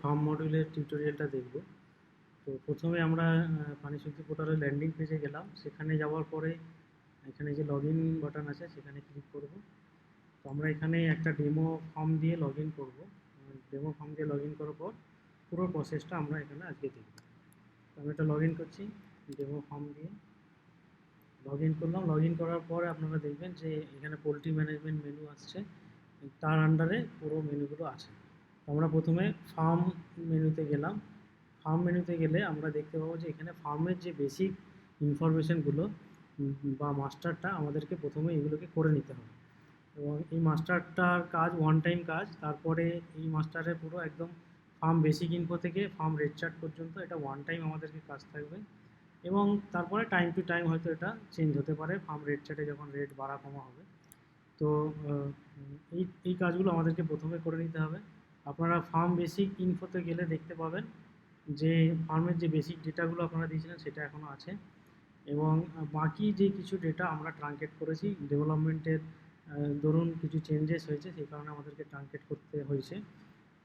Farm মডিউলের টিউটোরিয়ালটা দেখব। তো প্রথমে আমরা পানি শক্তি পোর্টালের ল্যান্ডিং পেজে গেলাম। সেখানে যাওয়ার পরে এখানে যে লগইন বাটন আছে সেখানে ক্লিক করব। তো আমরা এখানে একটা ডেমো ফর্ম দিয়ে লগইন করব। ডেমো ফর্ম দিয়ে লগইন করার পর পুরো প্রসেসটা আমরা এখানে আজকে দেখব। তো আমি এটা লগইন করছি ডেমো ফর্ম দিয়ে। লগইন করলাম। লগইন করার পরে আপনারা দেখবেন যে এখানে পোল্ট্রি ম্যানেজমেন্ট মেনু আসছে, তার আন্ডারে পুরো মেনুগুলো আছে। তো আমরা প্রথমে ফার্ম মেনুতে গেলাম। ফার্ম মেনুতে গেলে আমরা দেখতে পাবো যে এখানে ফার্মের যে বেসিক ইনফরমেশনগুলো বা মাস্টারটা আমাদেরকে প্রথমে এগুলোকে করে নিতে হবে, এবং এই মাস্টারটার কাজ ওয়ান টাইম কাজ। তারপরে এই মাস্টারের পুরো একদম ফার্ম বেসিক ইনফো থেকে ফার্ম রেট চার্ট পর্যন্ত এটা ওয়ান টাইম আমাদেরকে কাজ থাকবে, এবং তারপরে টাইম টু টাইম হয়তো এটা চেঞ্জ হতে পারে ফার্ম রেট চার্টে যখন রেট বাড়া কমা হবে। তো এই কাজগুলো আমাদেরকে প্রথমে করে নিতে হবে। আপনারা ফার্ম বেসিক ইনফোতে গেলে দেখতে পাবেন যে ফার্মের যে বেসিক ডেটাগুলো আপনারা দিয়েছিলেন সেটা এখনও আছে, এবং বাকি যে কিছু ডেটা আমরা ট্রাঙ্কেট করেছি ডেভেলপমেন্টের ধরুন কিছু চেঞ্জেস হয়েছে, সেই কারণে আমাদেরকে ট্রাঙ্কেট করতে হয়েছে।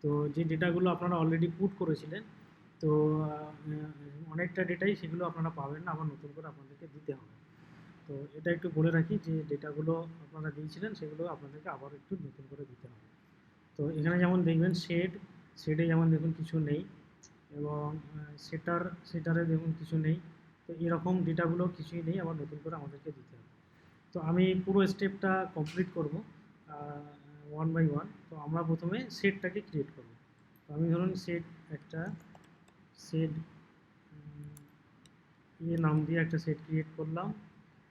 তো যে ডেটাগুলো আপনারা অলরেডি পুট করেছিলেন, তো অনেকটা ডেটাই সেগুলো আপনারা পাবেন না, আবার নতুন করে আপনাদেরকে দিতে হবে। তো এটা একটু বলে রাখি যে ডেটাগুলো আপনারা দিয়েছিলেন সেগুলো আপনাদেরকে আবার একটু নতুন করে দিতে হবে। তো এখানে যেমন দেখবেন শেডে যেমন দেখুন কিছু নেই, এবং সেটারে দেখুন কিছু নেই। তো এরকম ডেটাগুলো কিছুই নেই, আবার নতুন করে আমাদেরকে দিতে হবে। তো আমি পুরো স্টেপটা কমপ্লিট করব ওয়ান বাই ওয়ান। তো আমরা প্রথমে সেটটাকে ক্রিয়েট করব। তো আমি ধরুন একটা সেট নাম দিয়ে একটা সেট ক্রিয়েট করলাম।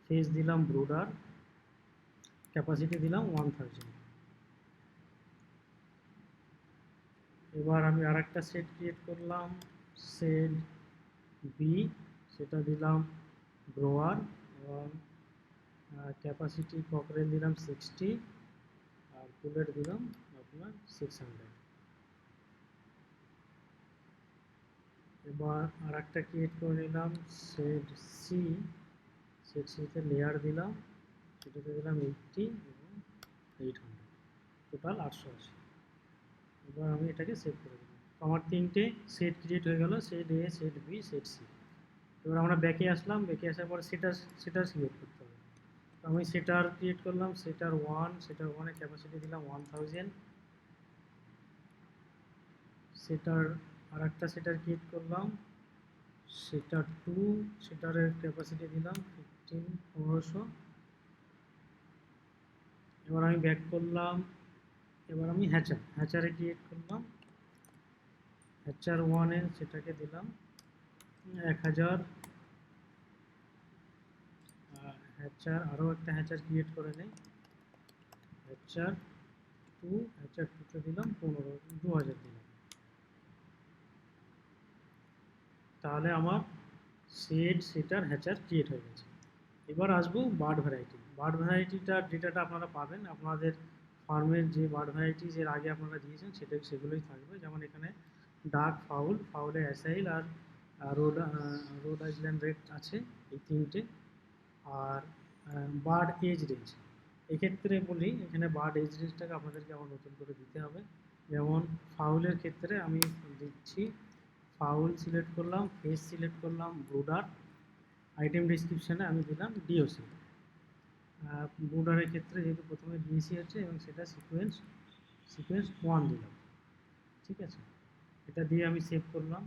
ফেস দিলাম ব্রোডার, ক্যাপাসিটি দিলাম 1000। এবার আমি আর একটা সেট ক্রিয়েট করলাম, সেট বি, সেটা দিলাম ব্রোয়ার, এবং ক্যাপাসিটি ককরেল দিলাম 60, আর পুলেট দিলাম আপনার 600। এবার আর একটা ক্রিয়েট করে নিলাম সেট সি, সেট সিতে লেয়ার দিলাম, সেটাতে দিলাম 80 এবং 800, টোটাল 880। এবার আমি এটাকে সেভ করে দিলাম। তো আমার তিনটে সেট ক্রিয়েট হয়ে গেল, সেট এ, সেট বি, সেট সি। এবার আমরা ব্যাকে আসলাম, ব্যাকে আসার পর সেটার ক্রিয়েট করতে হবে। তো আমি সেটার ক্রিয়েট করলাম, সেটার ওয়ানের ক্যাপাসিটি দিলাম 1000। সেটার আর একটা সেটার ক্রিয়েট করলাম, সেটার টু, সেটারের ক্যাপাসিটি দিলাম 1500। এবার আমি ব্যাক করলাম। এবার আমি হ্যাচারে ক্রিয়েট করলাম, হ্যাচার ওয়ানে সেটাকে দিলাম 1000। হ্যাচার আরও একটা হ্যাচার ক্রিয়েট করে নেই, হ্যাচার টুতে দিলাম 2000 দিলাম। তাহলে আমার সেটার হ্যাচার ক্রিয়েট হয়ে গেছে। এবার আসবো বার্ড ভ্যারাইটিটার ডেটাটা আপনারা পাবেন আপনাদের ফার্মের যে বার্ড ভ্যারাইটিস এর আগে আপনারা দিয়েছেন সেগুলোই থাকবে। যেমন এখানে ডাক, ফাউলে অ্যাসাইল, আর রোড আইল্যান্ড রেড আছে, এই তিনটে। আর বার্ড এজ রেঞ্জ, এক্ষেত্রে বলি এখানে বার্ড এজ রেঞ্জটাকে আপনাদেরকে আবার নতুন করে দিতে হবে। যেমন ফাউলের ক্ষেত্রে আমি দিচ্ছি, ফাউল সিলেক্ট করলাম, ফেস সিলেক্ট করলাম ব্রুডার, আইটেম ডিসক্রিপশানে আমি দিলাম ডিওসি। ব্রুডারের ক্ষেত্রে যেহেতু প্রথমে ডিএসি হচ্ছে, এবং সেটা সিকোয়েন্স 1 দিলাম। ঠিক আছে, এটা দিয়ে আমি সেভ করলাম।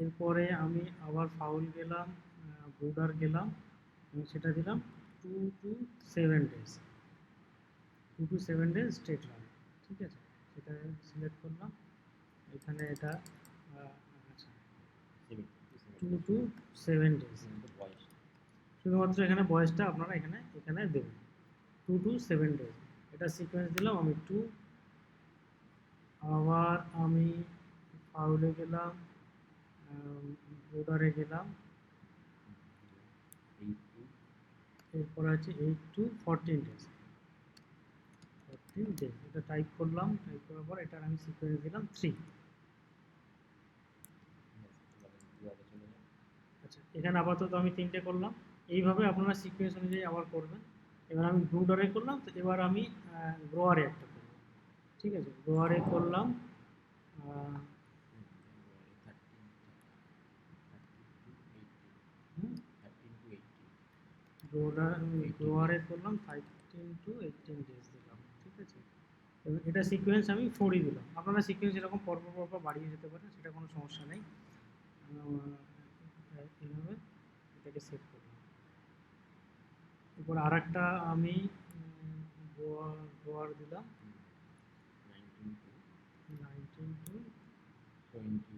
এরপরে আমি আবার ফাউল গেলাম, ব্রুডার গেলাম, এবং সেটা দিলাম 2 to 7 days, 2 to 7 days state line. ঠিক আছে, সেটা সিলেক্ট করলাম। এখানে এটা আচ্ছা 2 to 7 days, শুধুমাত্র এখানে বয়সটা আপনারা এখানে দেবেন 2 to 7 days। এটা সিকোয়েন্স দিলাম আমি 2। আবার আমি ফাউলে গেলাম, ব্রোডারে গেলাম, এরপরে আছে 8 to 14 days। এটা টাইপ করলাম, টাইপ করার পর এটার আমি সিকোয়েন্স দিলাম 3। আচ্ছা, এখানে আপাতত আমি 3টে করলাম। এইভাবে আপনারা সিকোয়েন্স অনুযায়ী আবার করবেন। এবার আমি ব্রুডারে করলাম, তো এবার আমি গ্রোয়ারে একটা করব। ঠিক আছে, গ্রোয়ারে করলাম, গ্রোয়ারে করলাম 13 to 18 ডেজ দিলাম, ঠিক আছে। এবং এটা সিকোয়েন্স আমি 4ই দিলাম, আপনারা সিকোয়েন্স এরকম পরপর পরপর বাড়িয়ে যেতে পারেন, সেটা কোনো সমস্যা নেই। এইভাবে এটাকে সেভ করলাম। এরপর আর একটা আমি গোয়ার দিলাম 19 to 20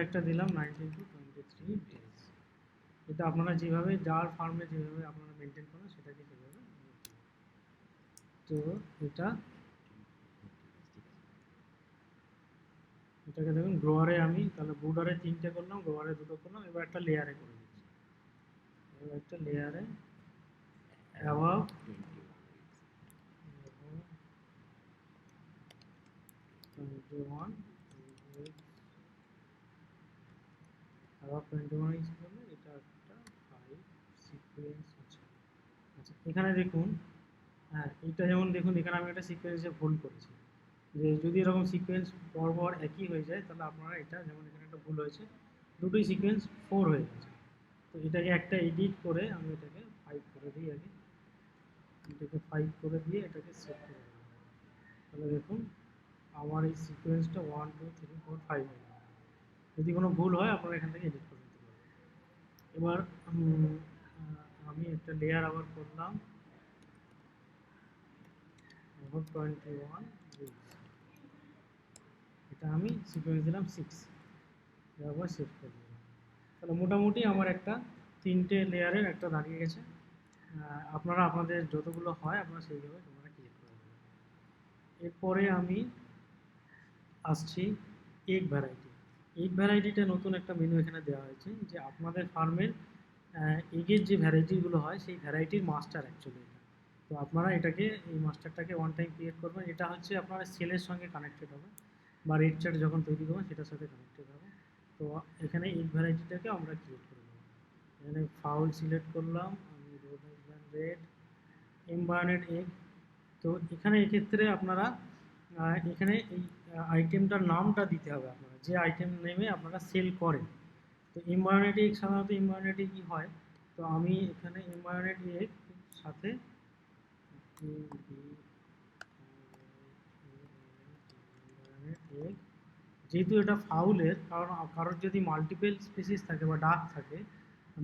একটা দিলাম 19 to 23 ডেজ। এটা আপনারা যেভাবে যার ফার্মে যেভাবে আপনারা মেনটেন করেন সেটাকে সেভাবে। তো এটাকে দেখুন গ্রোয়ারে আমি তাহলে বুডারে 3টে করলাম, গ্রোয়ারে 2টো করলাম, এবার একটা লেয়ারে করে দিচ্ছি। এবার একটা লেয়ারে অ্যাবাভ 21 অ্যাবাভ 21 ইঞ্চ করলে এটা একটা 5 সিকোয়েন্স আছে। আচ্ছা এখানে দেখুন, হ্যাঁ এইটা যেমন দেখুন এখানে আমি একটা সিকোয়েন্সে ভুল করেছি, যে যদি এরকম সিকোয়েন্স পরপর একই হয়ে যায় তাহলে আপনারা এটা, যেমন এখানে একটা ভুল হয়েছে, দুটোই সিকোয়েন্স 4 হয়ে গেছে। তো এটাকে একটা এডিট করে আমি এটাকে 5 করে দিই আগে, এটাকে 5 করে দিয়ে এটাকে সেভ করে দেবো। তাহলে দেখুন আমার এই সিকোয়েন্সটা 1 2 3 4 5 হয়ে গেল। যদি কোনো ভুল হয় আপনারা এখান থেকে এডিট করে দিতে পারবেন। এবার আমি একটা লেয়ার আবার করলাম 21 এটা আমি সিকোয়েন্স দিলাম 6, আবার সেভ করে দিলাম। তাহলে মোটামুটি আমার একটা 3টে লেয়ারের একটা দাঁড়িয়ে গেছে। আপনারা আপনাদের যতগুলো হয় আপনারা সেইভাবে তোমরা ক্রিয়েট করে দেবেন। এরপরে আমি আসছি এগ ভ্যারাইটি। এগ ভ্যারাইটিটা নতুন একটা মেনু এখানে দেওয়া হয়েছে, যে আপনাদের ফার্মের এগের যে ভ্যারাইটিগুলো হয় সেই ভ্যারাইটির মাস্টার অ্যাকচুয়ালি এটা। তো আপনারা এটাকে এই মাস্টারটাকে ওয়ান টাইম ক্রিয়েট করবেন, এটা হচ্ছে আপনার সেলের সঙ্গে কানেক্টেড হবে, বা রেড চার্ট যখন তৈরি করবেন সেটার সাথে কানেক্টেড হবে। তো এখানে এগ ভ্যারাইটিটাকে আমরা ক্রিয়েট করে দেবো। এখানে ফাউল সিলেক্ট করলাম আমি, রেড এমবায়োনেট এগ। তো এখানে এক্ষেত্রে আপনারা এখানে এই আইটেমটার নামটা দিতে হবে, আপনারা যে আইটেম নেমে আপনারা সেল করেন। তো এমবায়োনেট এগ সাধারণত এমবায়োনেট এগই হয়। তো আমি এখানে এমবায়োনেট এগ সাথে এগ, যেহেতু এটা ফাউলের, কারণ কারোর যদি মাল্টিপল স্পিসিস থাকে বা ডাক থাকে,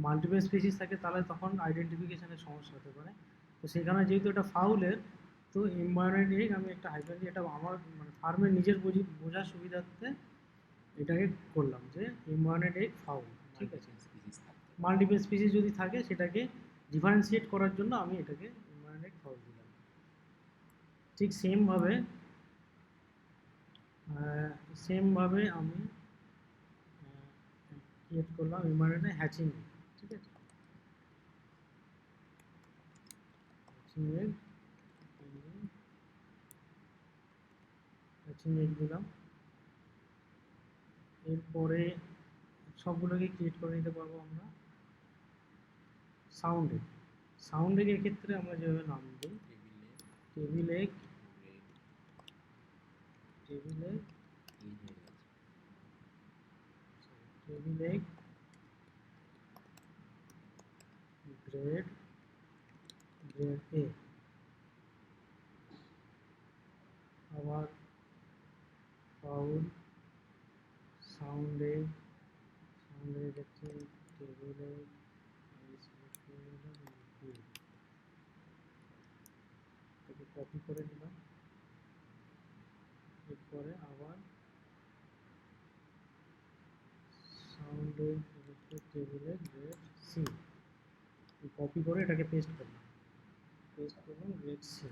মাল্টিপল স্পিসিস থাকে তাহলে তখন আইডেন্টিফিকেশানের সমস্যা হতে পারে। তো সেখানে যেহেতু এটা ফাউলের, তো এমবায়োনেট এগ আমি একটা হাইফেন দিয়ে, এটা আমার মানে ফার্মের নিজের বোঝার সুবিধার্থে এটাকে করলাম যে এমবায়োনেট এগ ফাউল, ঠিক আছে। মাল্টিপল স্পিসিস যদি থাকে সেটাকে ডিফারেন্সিয়েট করার জন্য আমি এটাকে এমবায়োনেট ফাউল দিলাম। ঠিক সেমভাবে আমি ক্রিয়েট করলাম এমবায়োনেটে হ্যাচিং, ঠিক আছে। হ্যাচিং এগ দিলাম। এরপরে সবগুলোকে ক্রিয়েট করে নিতে পারবো আমরা। সাউন্ড এগের ক্ষেত্রে আমরা যেভাবে নাম দিই, table egg, table egg, table egg, grade, grade A, আবার foul, sound egg, sound egg হচ্ছে টেবিল এগ, এটাকে কপি করে দিলাম। এরপরে আবার সাউন্ড এগ হচ্ছে table egg, grade C, copy করে এটাকে পেস্ট করলাম, grade C,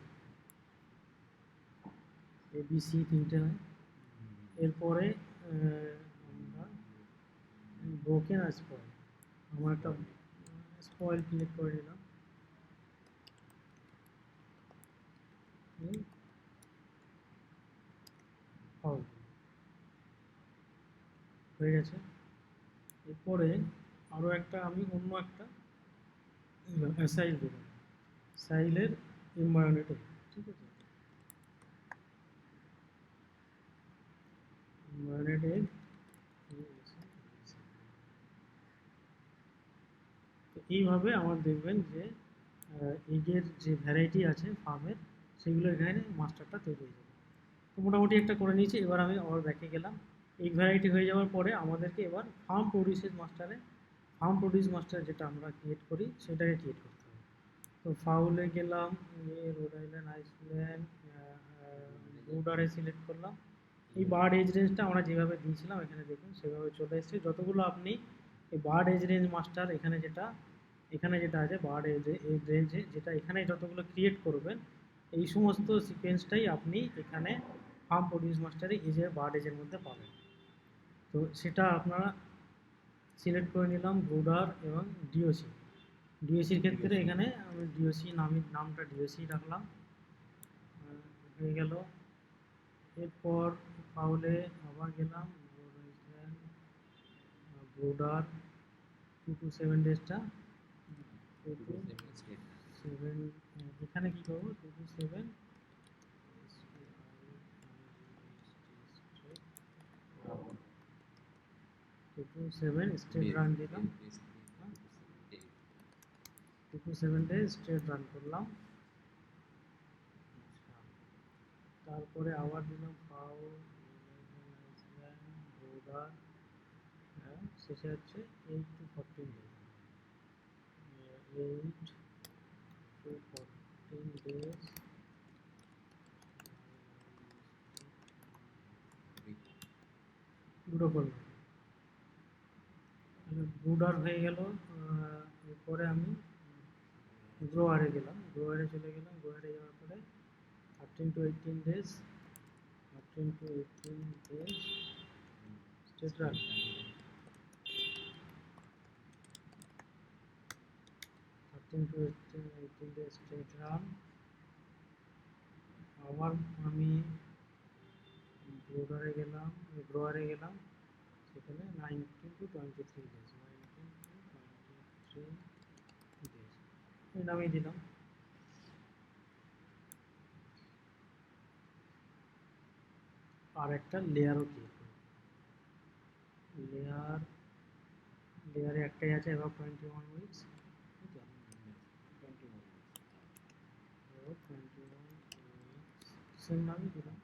A B C 3টে হয়। এরপরে আমরা ব্রোকেন আর স্পয়েল, আমার একটা স্পয়েল ক্লিক করে নিলাম। ফাউল হয়ে গেছে। এরপরে আরও একটা আমি অন্য একটা সাইল দেবো, সাইলের এনভায়রনমেন্টে, ঠিক আছে। এনভায়রনমেন্টে এইভাবে আমার দেখবেন যে এগের যে ভ্যারাইটি আছে ফার্মের, সেগুলো এখানে মাস্টারটা তৈরি হয়ে যাবে। তো মোটামুটি একটা করে নিয়েছি। এবার আমি আবার ব্যাকে গেলাম। এগ ভ্যারাইটি হয়ে যাওয়ার পরে আমাদেরকে এবার ফার্ম প্রডিউস মাস্টারে যেটা আমরা ক্রিয়েট করি সেটাকে ক্রিয়েট করতে হবে। তো ফাউলে গেলাম, রোড আইল্যান্ড, আইসল্যান্ড, ব্রুডারে সিলেক্ট করলাম। এই বার্ড এজ রেঞ্জটা আমরা যেভাবে দিয়েছিলাম এখানে দেখুন সেভাবে চলে এসেছে। যতগুলো আপনি এই বার্ড এজ রেঞ্জ মাস্টার এখানে যেটা আছে বার্ড এজ রেঞ্জে, যেটা এখানে যতগুলো ক্রিয়েট করবেন, এই সমস্ত সিকোয়েন্সটাই আপনি এখানে ফার্ম প্রডিউস মাস্টারে এজের বার্ড এজের মধ্যে পাবেন। তো সেটা আপনারা সিলেক্ট করে নিলাম ব্রুডার এবং ডিওসি। ডিওসির ক্ষেত্রে এখানে আমি ডিওসি নামটা ডিওসি রাখলাম। হয়ে গেল। এরপর ফাউলে আবার গেলাম, ব্রুডার 2 to 7 ডেজটা 2 to 7, এখানে কি করবো 2 to 7 স্ট্রেট রান দিলাম। 2 to 7 ডেজ স্ট্রেট রান করলাম। তারপরে আবার দিলাম ফাউল, ব্রুডার, শেষে হচ্ছে 8 to 14 ডেজ। 8 to 14 ডেজ দুটো করলাম। ব্রুডার হয়ে গেল। এরপরে আমি গ্রোয়ারে গেলাম, গ্রোয়ারে চলে গেলাম। গ্রোয়ারে যাওয়ার পরে 13 to 18 days 13 to 18 days straight run. 13 to 18 days straight run. আবার আমি গ্রোয়ারে গেলাম, সেখানে 19 to 23 ডেজ 19 to 23 ডেজ এই নামিয়ে দিলাম। আর একটা লেয়ারও ক্রিয়েট করব। লেয়ারে একটাই আছে, এবার 21 উইকস। 21 সেম নামই দিলাম।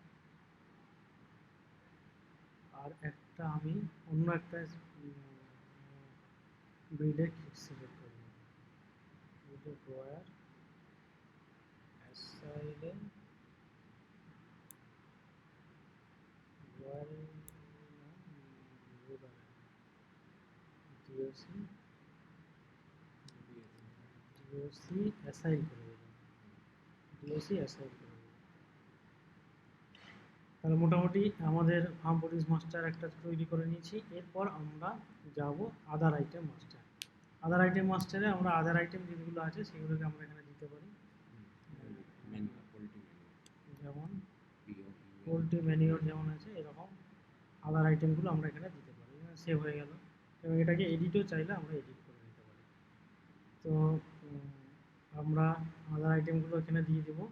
আর একটা আমি অন্য একটা ব্রিডের সিলেক্ট করব। ব্রিডের ড্রয়ার অ্যাসাইলে ড্রয়ারে ডিওসি অ্যাসাইল করে দেবেন। ডিওসি অ্যাসাইল করে দেবেন। তাহলে মোটামুটি আমাদের ফার্ম প্রডিউস মাস্টার একটা তৈরি করে নিয়েছি। এরপর আমরা যাব আদার আইটেম মাস্টার। আদার আইটেম মাস্টারে আমরা আদার আইটেম যেগুলো আছে সেগুলোকে আমরা এখানে দিতে পারি। যেমন পোলট্রি ম্যানিওর যেমন আছে, এরকম আদার আইটেমগুলো আমরা এখানে দিতে পারি। সেভ হয়ে গেল। এবং এটাকে এডিটও চাইলে আমরা এডিট করে নিতে পারি। তো আমরা আদার আইটেমগুলো এখানে দিয়ে দেবো।